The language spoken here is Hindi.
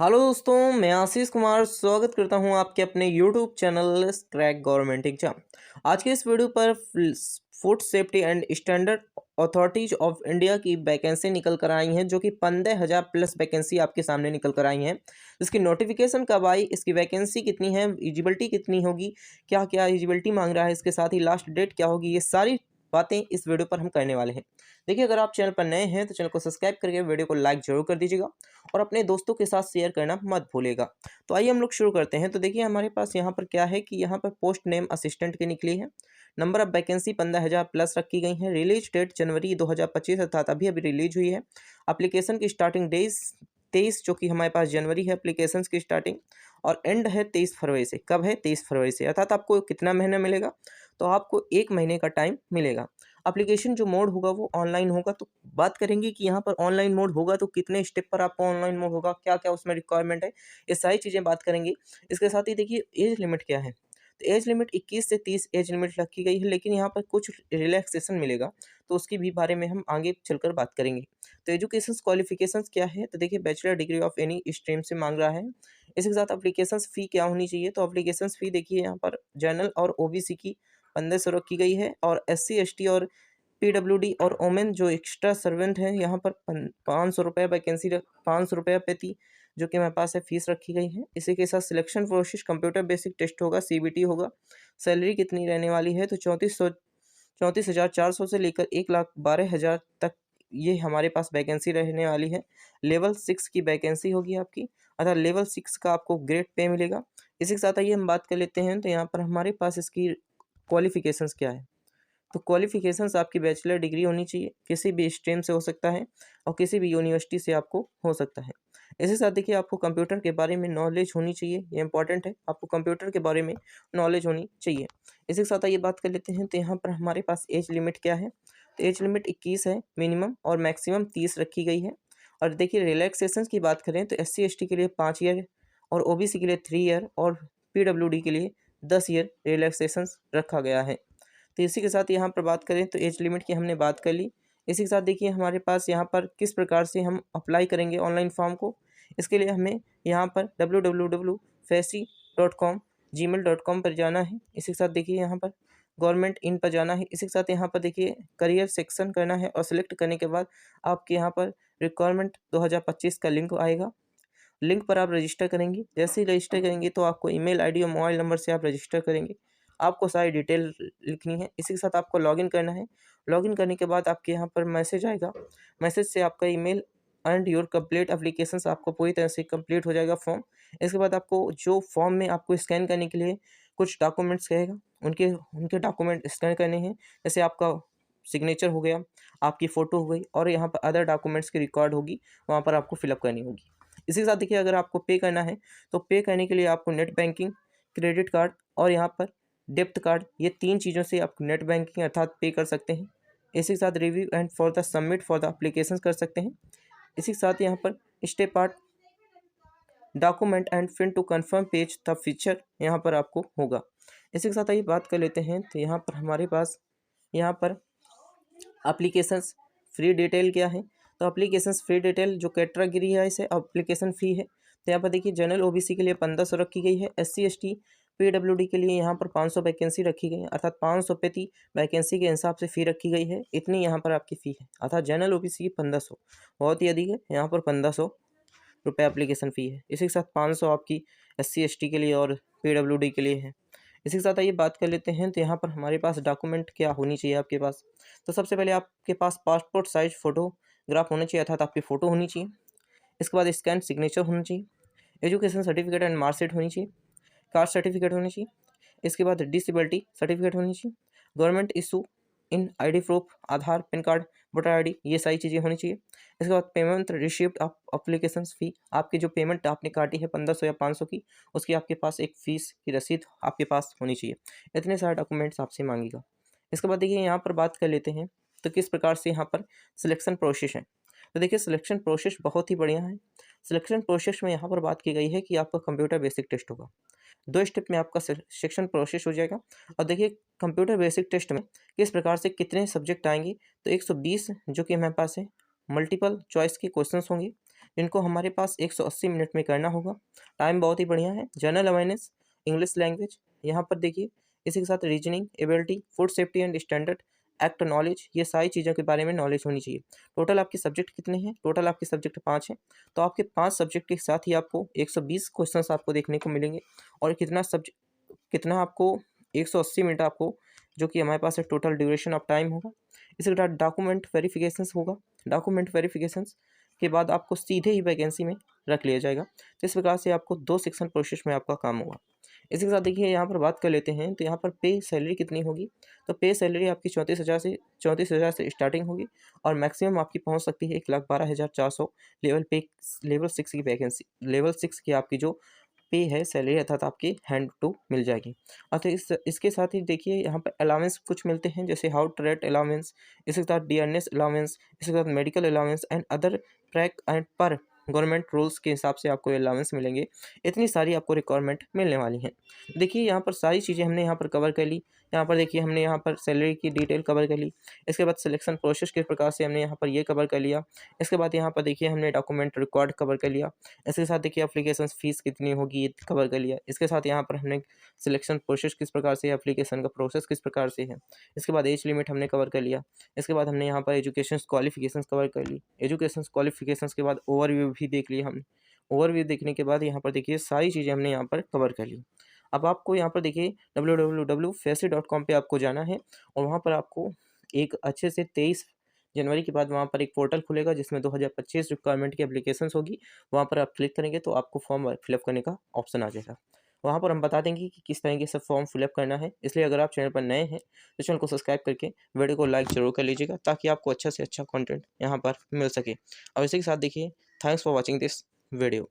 हेलो दोस्तों, मैं आशीष कुमार स्वागत करता हूं आपके अपने YouTube channel crack government exam. आज के इस वीडियो पर food safety and standard authorities of India की वैकेंसी निकल कर आई हैं, जो कि 15,000 प्लस वैकेंसी आपके सामने निकल कर आई हैं। इसकी नोटिफिकेशन कब आई, इसकी वैकेंसी कितनी है, एलिजिबिलिटी कितनी होगी, क्या क्या एलिजिबिलिटी मांग रहा है, इसके साथ ही लास्ट डेट क्या होगी, ये सारी बातें इस वीडियो पर हम करने वाले हैं। देखिए, अगर आप चैनल पर नए हैं तो चैनल को सब्सक्राइब करके वीडियो को लाइक जरूर कर दीजिएगा और अपने दोस्तों के साथ शेयर करना मत भूलिएगा। तो आइए हम लोग शुरू करते हैं। तो देखिए, हमारे पास यहाँ पर क्या है कि यहाँ पर पोस्ट नेम असिस्टेंट की निकली है। नंबर ऑफ वैकेंसी 15,000 प्लस रखी गई है। रिलीज डेट जनवरी 2025 अर्थात अभी अभी रिलीज हुई है। एप्लीकेशन की स्टार्टिंग डेज 23, जो कि हमारे पास जनवरी है एप्लीकेशन की स्टार्टिंग, और एंड है 23 फरवरी से। कब है? 23 फरवरी से। अर्थात आपको कितना महीना मिलेगा? तो आपको 1 महीने का टाइम मिलेगा। एप्लीकेशन जो मोड होगा वो ऑनलाइन होगा। तो बात करेंगे कि यहाँ पर ऑनलाइन मोड होगा तो कितने स्टेप पर आपको ऑनलाइन मोड होगा, क्या क्या उसमें रिक्वायरमेंट है, ये सारी चीज़ें बात करेंगे। इसके साथ ही देखिए, एज लिमिट क्या है। तो एज लिमिट 21 से 30 एज लिमिट रखी गई है, लेकिन यहाँ पर कुछ रिलैक्सेशन मिलेगा, तो उसकी भी बारे में हम आगे चलकर बात करेंगे। तो एजुकेशन क्वालिफिकेशंस क्या है? तो देखिए, bachelor degree of any stream से मांग रहा है। इसके साथ एप्लीकेशन फ़ी क्या होनी चाहिए? तो एप्लीकेशन फ़ी देखिए, यहाँ पर जनरल और ओबीसी की 1500 रखी गई है, और एससी एसटी और पीडब्ल्यूडी और ओमेन जो एक्स्ट्रा सर्वेंट हैं, यहाँ पर 500 रुपये वैकेंसी 500 रुपये प्रति, जो कि हमारे पास है, फीस रखी गई है। इसी के साथ selection process computer basic test होगा, सीबीटी होगा। सैलरी कितनी रहने वाली है? तो 34,400 से लेकर 1,12,000 तक ये हमारे पास वैकेंसी रहने वाली है। लेवल 6 की वैकेंसी होगी आपकी, अर्थात लेवल 6 का आपको ग्रेड पे मिलेगा। इसी के साथ आइए हम बात कर लेते हैं। तो यहाँ पर हमारे पास इसकी क्वालिफिकेशंस क्या है। तो क्वालिफिकेशंस आपकी बैचलर डिग्री होनी चाहिए, किसी भी स्ट्रीम से हो सकता है और किसी भी यूनिवर्सिटी से आपको हो सकता है। इसके साथ देखिए, आपको कंप्यूटर के बारे में नॉलेज होनी चाहिए, ये इंपॉर्टेंट है, आपको कंप्यूटर के बारे में नॉलेज होनी चाहिए। इसी के साथ ये बात कर लेते हैं। तो यहाँ पर हमारे पास एज लिमिट क्या है? तो एज लिमिट 21 है मिनिमम, और मैक्सिमम 30 रखी गई है। और देखिए, रिलैक्सेशन की बात करें तो एस सी के लिए 5 ईयर, और ओबीसी के लिए 3 ईयर, और पीडब्ल्यूडी के लिए 10 ईयर रिलैक्सेशन रखा गया है। तो इसी के साथ यहाँ पर बात करें तो एज लिमिट की हमने बात कर ली। इसी के साथ देखिए, हमारे पास यहाँ पर किस प्रकार से हम अप्लाई करेंगे ऑनलाइन फॉर्म को। इसके लिए हमें यहाँ पर www.fesi.com gmail.com पर जाना है। इसी के साथ देखिए, यहाँ पर गवर्नमेंट इन पर जाना है। इसी के साथ यहाँ पर देखिए, करियर सेक्शन करना है, और सिलेक्ट करने के बाद आपके यहाँ पर रिक्वायरमेंट 2025 का लिंक आएगा। लिंक पर आप रजिस्टर करेंगे। जैसे ही रजिस्टर करेंगे तो आपको ईमेल आईडी और मोबाइल नंबर से आप रजिस्टर करेंगे। आपको सारी डिटेल लिखनी है। इसी के साथ आपको लॉगिन करना है। लॉगिन करने के बाद आपके यहाँ पर मैसेज आएगा। मैसेज से आपका email and your complete applications आपको पूरी तरह से कंप्लीट हो जाएगा फॉर्म। इसके बाद आपको जो फॉर्म में आपको स्कैन करने के लिए कुछ डॉक्यूमेंट्स कहेगा, उनके उनके डॉक्यूमेंट स्कैन करने हैं। जैसे आपका सिग्नेचर हो गया, आपकी फ़ोटो हो गई, और यहाँ पर अदर डॉक्यूमेंट्स की रिकॉर्ड होगी, वहाँ पर आपको फिलअप करनी होगी। इसी के साथ देखिए, अगर आपको पे करना है तो पे करने के लिए आपको नेट बैंकिंग, क्रेडिट कार्ड और यहाँ पर डेबिट कार्ड, ये 3 चीज़ों से आप नेट बैंकिंग अर्थात पे कर सकते हैं। इसी के साथ review and for the submit for the application कर सकते हैं। इसी के साथ यहाँ पर step art document and fin to confirm page the feature यहाँ पर आपको होगा। इसी के साथ आइए बात कर लेते हैं। तो यहाँ पर हमारे पास यहाँ पर एप्लीकेशंस फ्री डिटेल क्या है। तो एप्लीकेशंस फ्री डिटेल जो कैटेगरी है, इसे एप्लीकेशन फ़ी है। तो यहाँ पर देखिए, जनरल ओबीसी के लिए 1500 रखी गई है। एससी एसटी पीडब्ल्यूडी के लिए यहाँ पर 500 वैकेंसी रखी गई है, अर्थात 500 प्रति वैकेंसी के हिसाब से फ़ी रखी गई है। इतनी यहाँ पर आपकी फ़ी है, अर्थात जनरल ओबीसी की 1500, बहुत ही अधिक है। यहाँ पर 1500 रुपये एप्लीकेशन फ़ी है। इसी के साथ 500 आपकी एससी एसटी के लिए और पीडब्ल्यूडी के लिए है। इसी के साथ आइए बात कर लेते हैं। तो यहाँ पर हमारे पास डॉक्यूमेंट क्या होनी चाहिए आपके पास। तो सबसे पहले आपके पास पासपोर्ट साइज फ़ोटोग्राफ होना चाहिए, अर्थात आपकी फ़ोटो होनी चाहिए। इसके बाद स्कैन सिग्नेचर होना चाहिए। एजुकेशन सर्टिफिकेट एंड मार्कशीट होनी चाहिए। कास्ट सर्टिफिकेट होनी चाहिए। इसके बाद डिसेबिलिटी सर्टिफिकेट होनी चाहिए। Government issue in ID proof, Aadhaar, pan card, voter ID, ये सारी चीज़ें होनी चाहिए। इसके बाद पेमेंट रिसिप्ट ऑफ अप्लीकेशन फ़ी, आपकी जो पेमेंट आपने काटी है 1500 या 500 की, उसकी आपके पास एक फ़ीस की रसीद आपके पास होनी चाहिए। इतने सारे डॉक्यूमेंट्स आपसे मांगेगा। इसके बाद देखिए, यहाँ पर बात कर लेते हैं तो किस प्रकार से यहाँ पर सिलेक्शन प्रोसेस है। तो देखिए, सिलेक्शन प्रोसेस बहुत ही बढ़िया है। सिलेक्शन प्रोसेस में यहाँ पर बात की गई है कि आपका कंप्यूटर बेसिक टेस्ट होगा। 2 स्टेप में आपका सिलेक्शन प्रोसेस हो जाएगा। और देखिए, कंप्यूटर बेसिक टेस्ट में किस प्रकार से कितने सब्जेक्ट आएंगे। तो 120 जो कि हमारे पास है, मल्टीपल चॉइस के क्वेश्चंस होंगे, जिनको हमारे पास 180 मिनट में करना होगा। टाइम बहुत ही बढ़िया है। जनरल अवेयरनेस, इंग्लिश लैंग्वेज, यहाँ पर देखिए इसी के साथ reasoning ability, food safety and standard, act knowledge, ये सारी चीज़ों के बारे में नॉलेज होनी चाहिए। टोटल आपके सब्जेक्ट कितने हैं? टोटल आपके सब्जेक्ट 5 हैं। तो आपके 5 सब्जेक्ट के साथ ही आपको 120 क्वेश्चंस आपको देखने को मिलेंगे और कितना आपको 180 मिनट आपको, जो कि हमारे पास टोटल ड्यूरेशन ऑफ टाइम होगा। इसके बाद डॉक्यूमेंट वेरिफिकेशंस होगा। डॉक्यूमेंट वेरिफिकेशंस के बाद आपको सीधे ही वैकेंसी में रख लिया जाएगा। तो इस प्रकार से आपको 2 सेक्शन प्रोसेस में आपका काम होगा। इसी के साथ देखिए यहाँ पर बात कर लेते हैं, तो यहाँ पर पे सैलरी कितनी होगी। तो पे सैलरी आपकी 34,000 से स्टार्टिंग होगी और मैक्सिमम आपकी पहुँच सकती है 1,12,400। लेवल 6 की वैकेंसी, लेवल 6 की आपकी जो पे है सैलरी अर्थात आपकी हैंड टू मिल जाएगी। अतः इसके साथ ही देखिए यहाँ पर अलाउंस कुछ मिलते हैं, जैसे हाउस रेंट अलाउंस, इसके साथ डियरनेस अलाउंस, इसके साथ medical allowance and other track and पर गवर्नमेंट रूल्स के हिसाब से आपको अलाउंस मिलेंगे। इतनी सारी आपको रिक्वायरमेंट मिलने वाली हैं। देखिए यहाँ पर सारी चीज़ें हमने यहाँ पर कवर कर ली। यहाँ पर देखिए हमने यहाँ पर सैलरी की डिटेल कवर कर ली। इसके बाद सिलेक्शन प्रोसेस किस प्रकार से हमने यहाँ पर ये कवर कर लिया। इसके बाद यहाँ पर देखिए हमने डॉक्यूमेंट रिकॉर्ड कवर कर लिया। इसके साथ देखिए एप्लीकेशन फ़ीस कितनी होगी ये कवर कर लिया। इसके साथ यहाँ पर हमने सिलेक्शन प्रोसेस किस प्रकार से है, एप्लीकेशन का प्रोसेस किस प्रकार से है। इसके बाद एज लिमिट हमने कवर कर लिया। इसके बाद हमने यहाँ पर एजुकेशन क्वालिफिकेशंस कवर कर ली। एजुकेशन क्वालिफिकेशंस के बाद ओवरव्यू भी देख लिया हमने। ओवरव्यू देखने के बाद यहाँ पर देखिए सारी चीज़ें हमने यहाँ पर कवर कर ली। अब आपको यहाँ पर देखिए www.facey.com पे आपको जाना है और वहाँ पर आपको एक अच्छे से 23 जनवरी के बाद वहाँ पर एक पोर्टल खुलेगा जिसमें 2025 रिक्वायरमेंट की एप्लीकेशंस होगी। वहाँ पर आप क्लिक करेंगे तो आपको फॉर्म फिलअप करने का ऑप्शन आ जाएगा। वहाँ पर हम बता देंगे कि किस तरीके से फॉर्म फिलअप करना है। इसलिए अगर आप चैनल पर नए हैं तो चैनल को सब्सक्राइब करके वीडियो को लाइक ज़रूर कर लीजिएगा, ताकि आपको अच्छा से अच्छा कंटेंट यहाँ पर मिल सके। और इसी के साथ देखिए, thanks for watching this video.